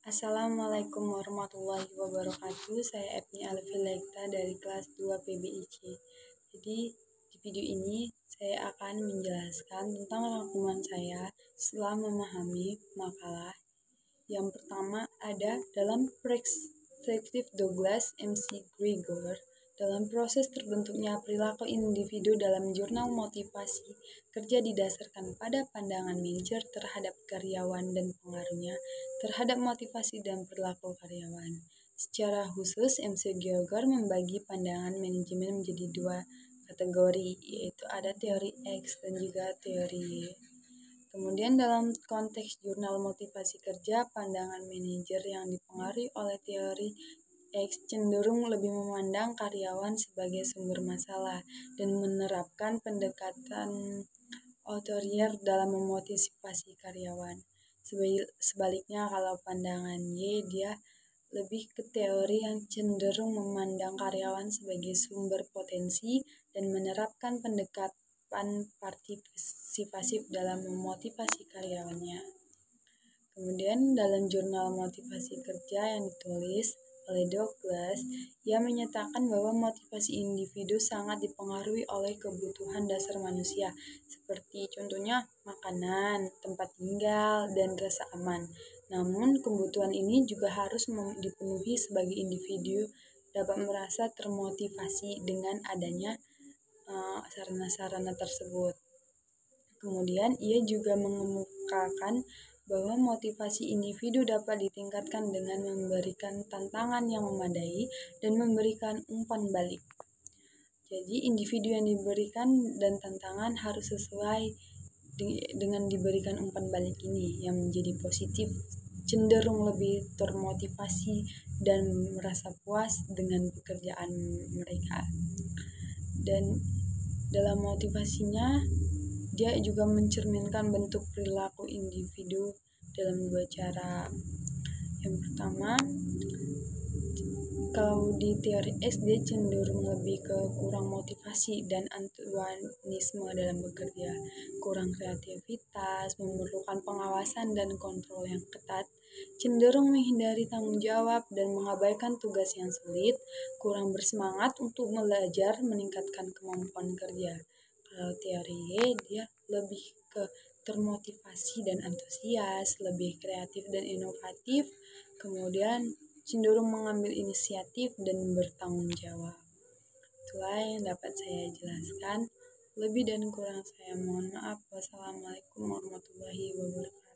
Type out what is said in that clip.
Assalamualaikum warahmatullahi wabarakatuh. Saya Epni Alfilegta dari kelas 2 PBIC. Jadi di video ini saya akan menjelaskan tentang rangkuman saya setelah memahami makalah. Yang pertama ada dalam perspektif Douglas McGregor. Dalam proses terbentuknya perilaku individu dalam jurnal motivasi kerja didasarkan pada pandangan manajer terhadap karyawan dan pengaruhnya terhadap motivasi dan perilaku karyawan. Secara khusus, McGregor membagi pandangan manajemen menjadi dua kategori, yaitu ada teori X dan juga teori Y. Kemudian dalam konteks jurnal motivasi kerja, pandangan manajer yang dipengaruhi oleh teori X cenderung lebih memandang karyawan sebagai sumber masalah dan menerapkan pendekatan otoriter dalam memotivasi karyawan. Sebaliknya kalau pandangan Y, dia lebih ke teori yang cenderung memandang karyawan sebagai sumber potensi dan menerapkan pendekatan partisipatif dalam memotivasi karyawannya. Kemudian dalam jurnal motivasi kerja yang ditulis oleh Douglas, ia menyatakan bahwa motivasi individu sangat dipengaruhi oleh kebutuhan dasar manusia, seperti contohnya makanan, tempat tinggal, dan rasa aman. Namun, kebutuhan ini juga harus dipenuhi sebagai individu dapat merasa termotivasi dengan adanya sarana-sarana tersebut. Kemudian, ia juga mengemukakan bahwa motivasi individu dapat ditingkatkan dengan memberikan tantangan yang memadai dan memberikan umpan balik. Jadi, individu yang diberikan dan tantangan harus sesuai dengan diberikan umpan balik ini yang menjadi positif, cenderung lebih termotivasi dan merasa puas dengan pekerjaan mereka. Dan dalam motivasinya, dia juga mencerminkan bentuk perilaku individu dalam dua cara. Yang pertama, kalau di teori X dia cenderung lebih ke kurang motivasi dan antagonisme dalam bekerja, kurang kreativitas, memerlukan pengawasan dan kontrol yang ketat, cenderung menghindari tanggung jawab dan mengabaikan tugas yang sulit, kurang bersemangat untuk belajar, meningkatkan kemampuan kerja. Kalau teori Y, dia lebih ke termotivasi dan antusias, lebih kreatif dan inovatif, kemudian cenderung mengambil inisiatif dan bertanggung jawab. Itulah yang dapat saya jelaskan. Lebih dan kurang saya mohon maaf. Wassalamualaikum warahmatullahi wabarakatuh.